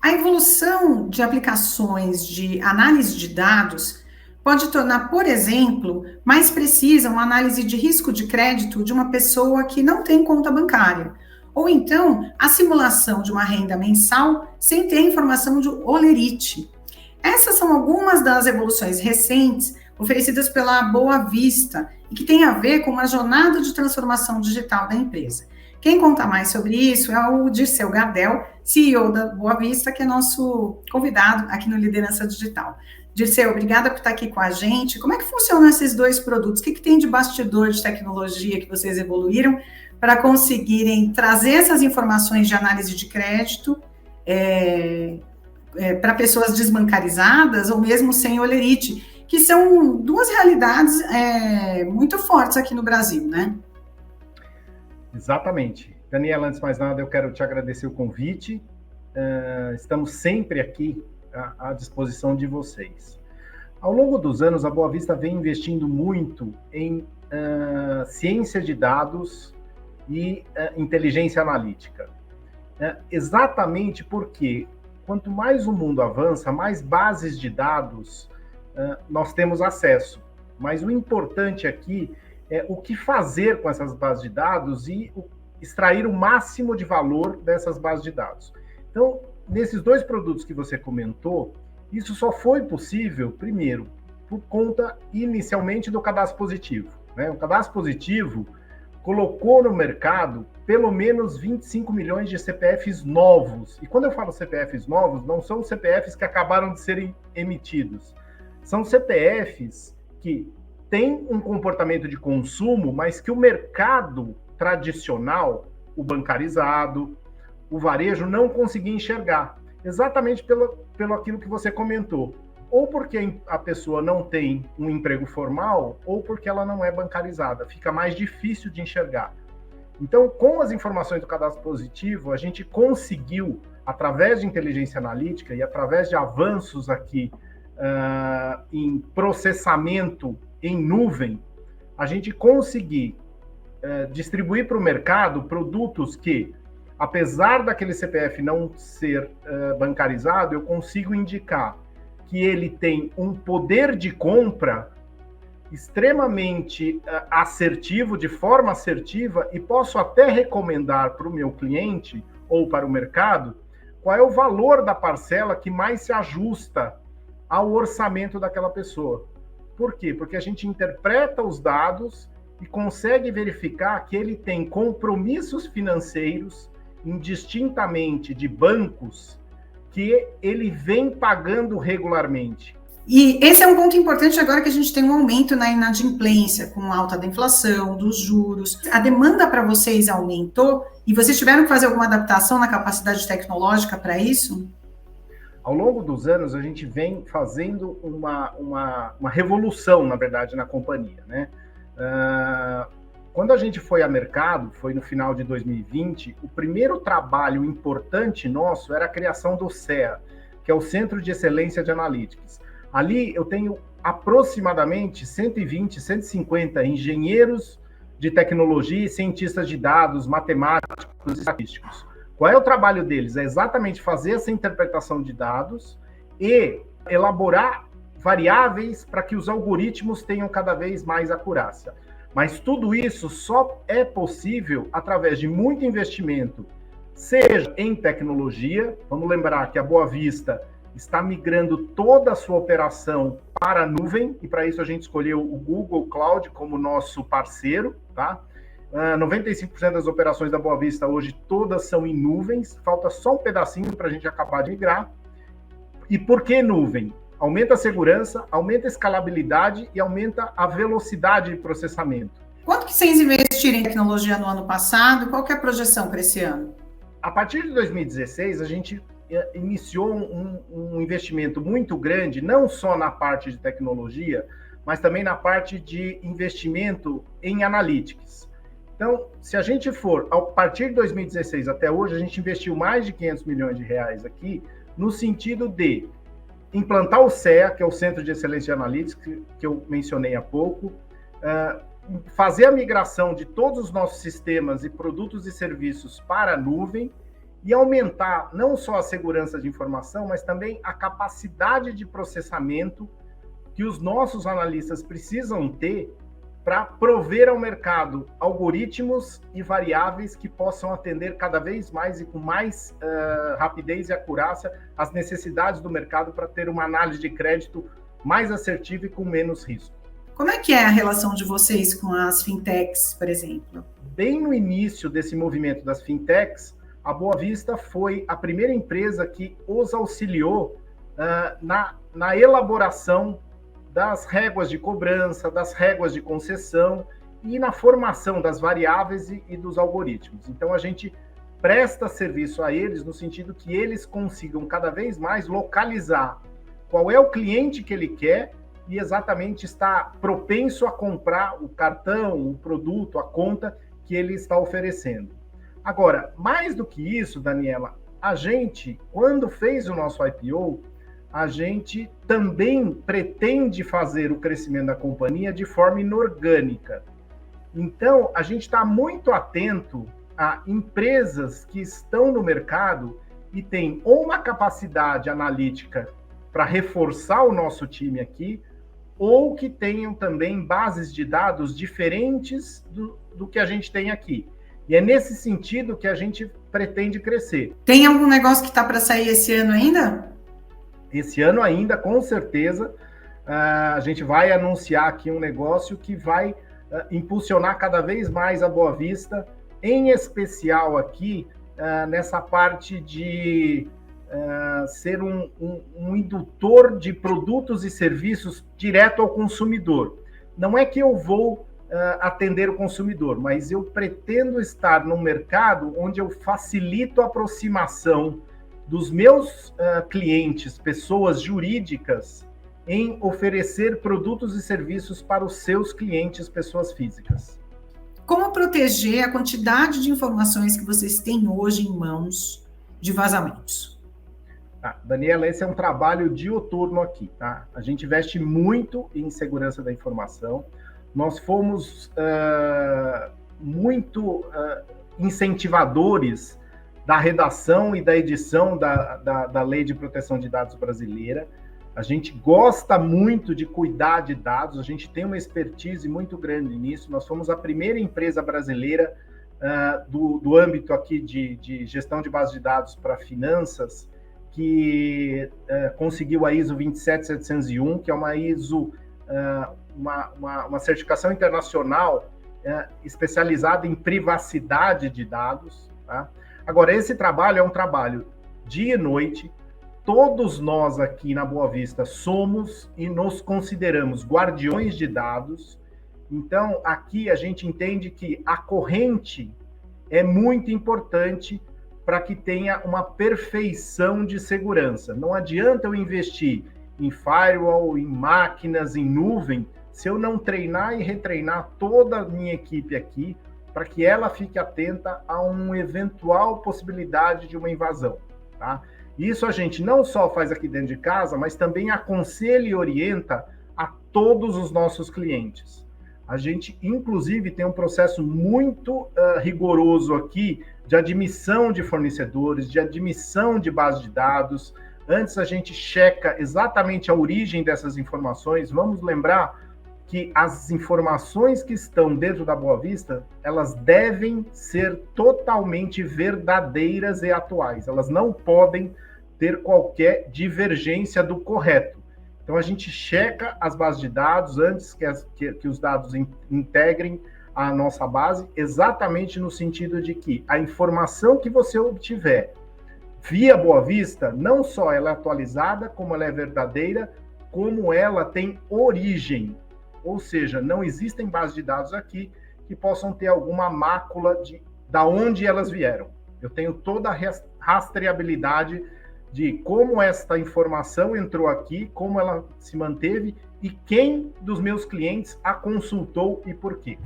A evolução de aplicações de análise de dados pode tornar, por exemplo, mais precisa uma análise de risco de crédito de uma pessoa que não tem conta bancária, ou então a simulação de uma renda mensal sem ter informação de holerite. Essas são algumas das evoluções recentes oferecidas pela Boa Vista e que têm a ver com uma jornada de transformação digital da empresa. Quem conta mais sobre isso é o Dirceu Gardel, CEO da Boa Vista, que é nosso convidado aqui no Liderança Digital. Dirceu, obrigada por estar aqui com a gente. Como é que funcionam esses dois produtos? O que tem de bastidor de tecnologia que vocês evoluíram para conseguirem trazer essas informações de análise de crédito para pessoas desbancarizadas ou mesmo sem holerite, que são duas realidades muito fortes aqui no Brasil, né? Exatamente. Daniela, antes de mais nada, eu quero te agradecer o convite. Estamos sempre aqui à disposição de vocês. Ao longo dos anos, a Boa Vista vem investindo muito em ciência de dados e inteligência analítica. Exatamente porque quanto mais o mundo avança, mais bases de dados nós temos acesso. Mas o importante aqui é o que fazer com essas bases de dados e extrair o máximo de valor dessas bases de dados. Então, nesses dois produtos que você comentou, isso só foi possível, primeiro, por conta, inicialmente, do cadastro positivo, né? O cadastro positivo colocou no mercado pelo menos 25 milhões de CPFs novos. E quando eu falo CPFs novos, não são CPFs que acabaram de serem emitidos. São CPFs que têm um comportamento de consumo, mas que o mercado tradicional, o bancarizado, o varejo, não conseguia enxergar. Exatamente pelo aquilo que você comentou. Ou porque a pessoa não tem um emprego formal, ou porque ela não é bancarizada. Fica mais difícil de enxergar. Então, com as informações do cadastro positivo, a gente conseguiu, através de inteligência analítica e através de avanços aqui em processamento em nuvem, a gente conseguir distribuir para o mercado produtos que, apesar daquele CPF não ser bancarizado, eu consigo indicar que ele tem um poder de compra extremamente assertivo, de forma assertiva, e posso até recomendar para o meu cliente ou para o mercado qual é o valor da parcela que mais se ajusta ao orçamento daquela pessoa. Por quê? Porque a gente interpreta os dados e consegue verificar que ele tem compromissos financeiros indistintamente de bancos que ele vem pagando regularmente. E esse é um ponto importante agora que a gente tem um aumento na inadimplência, com a alta da inflação, dos juros. A demanda para vocês aumentou e vocês tiveram que fazer alguma adaptação na capacidade tecnológica para isso? Ao longo dos anos, a gente vem fazendo uma revolução, na verdade, na companhia, né? Quando a gente foi a mercado, foi no final de 2020, o primeiro trabalho importante nosso era a criação do CEA, que é o Centro de Excelência de Analytics. Ali eu tenho aproximadamente 120, 150 engenheiros de tecnologia e cientistas de dados, matemáticos e estatísticos. Qual é o trabalho deles? É exatamente fazer essa interpretação de dados e elaborar variáveis para que os algoritmos tenham cada vez mais acurácia. Mas tudo isso só é possível através de muito investimento, seja em tecnologia. Vamos lembrar que a Boa Vista está migrando toda a sua operação para a nuvem, e para isso a gente escolheu o Google Cloud como nosso parceiro, tá? 95% das operações da Boa Vista hoje todas são em nuvens, falta só um pedacinho para a gente acabar de migrar. E por que nuvem? Aumenta a segurança, aumenta a escalabilidade e aumenta a velocidade de processamento. Quanto que vocês investiram em tecnologia no ano passado? Qual que é a projeção para esse ano? A partir de 2016, a gente iniciou um investimento muito grande, não só na parte de tecnologia, mas também na parte de investimento em analytics. Então, se a gente for, a partir de 2016 até hoje, a gente investiu mais de 500 milhões de reais aqui, no sentido de implantar o CEA, que é o Centro de Excelência de Analytics, que eu mencionei há pouco, fazer a migração de todos os nossos sistemas e produtos e serviços para a nuvem e aumentar não só a segurança de informação, mas também a capacidade de processamento que os nossos analistas precisam ter para prover ao mercado algoritmos e variáveis que possam atender cada vez mais e com mais rapidez e acurácia as necessidades do mercado para ter uma análise de crédito mais assertiva e com menos risco. Como é que é a relação de vocês com as fintechs, por exemplo? Bem no início desse movimento das fintechs, a Boa Vista foi a primeira empresa que os auxiliou na elaboração das réguas de cobrança, das réguas de concessão e na formação das variáveis e dos algoritmos. Então, a gente presta serviço a eles no sentido que eles consigam cada vez mais localizar qual é o cliente que ele quer e exatamente está propenso a comprar o cartão, o produto, a conta que ele está oferecendo. Agora, mais do que isso, Daniela, a gente, quando fez o nosso IPO, a gente também pretende fazer o crescimento da companhia de forma inorgânica. Então, a gente está muito atento a empresas que estão no mercado e têm ou uma capacidade analítica para reforçar o nosso time aqui, ou que tenham também bases de dados diferentes do que a gente tem aqui. E é nesse sentido que a gente pretende crescer. Tem algum negócio que está para sair esse ano ainda? Esse ano ainda, com certeza, a gente vai anunciar aqui um negócio que vai impulsionar cada vez mais a Boa Vista, em especial aqui nessa parte de ser um indutor de produtos e serviços direto ao consumidor. Não é que eu vou atender o consumidor, mas eu pretendo estar num mercado onde eu facilito a aproximação dos meus clientes, pessoas jurídicas, em oferecer produtos e serviços para os seus clientes, pessoas físicas. Como proteger a quantidade de informações que vocês têm hoje em mãos de vazamentos? Daniela, esse é um trabalho diuturno aqui, tá? A gente investe muito em segurança da informação. Nós fomos muito incentivadores da redação e da edição da Lei de Proteção de Dados brasileira. A gente gosta muito de cuidar de dados, a gente tem uma expertise muito grande nisso. Nós fomos a primeira empresa brasileira do âmbito aqui de gestão de bases de dados para finanças que conseguiu a ISO 27701, que é uma ISO, uma certificação internacional especializada em privacidade de dados, tá? Agora, esse trabalho é um trabalho dia e noite. Todos nós aqui na Boa Vista somos e nos consideramos guardiões de dados. Então, aqui a gente entende que a corrente é muito importante para que tenha uma perfeição de segurança. Não adianta eu investir em firewall, em máquinas, em nuvem, se eu não treinar e retreinar toda a minha equipe aqui, para que ela fique atenta a uma eventual possibilidade de uma invasão, tá? Isso a gente não só faz aqui dentro de casa, mas também aconselha e orienta a todos os nossos clientes. A gente, inclusive, tem um processo muito rigoroso aqui de admissão de fornecedores, de admissão de base de dados. Antes a gente checa exatamente a origem dessas informações. Vamos lembrar que as informações que estão dentro da Boa Vista, elas devem ser totalmente verdadeiras e atuais. Elas não podem ter qualquer divergência do correto. Então, a gente checa as bases de dados antes que os dados integrem a nossa base, exatamente no sentido de que a informação que você obtiver via Boa Vista, não só ela é atualizada, como ela é verdadeira, como ela tem origem. Ou seja, não existem bases de dados aqui que possam ter alguma mácula da onde elas vieram. Eu tenho toda a rastreabilidade de como esta informação entrou aqui, como ela se manteve e quem dos meus clientes a consultou e por quê.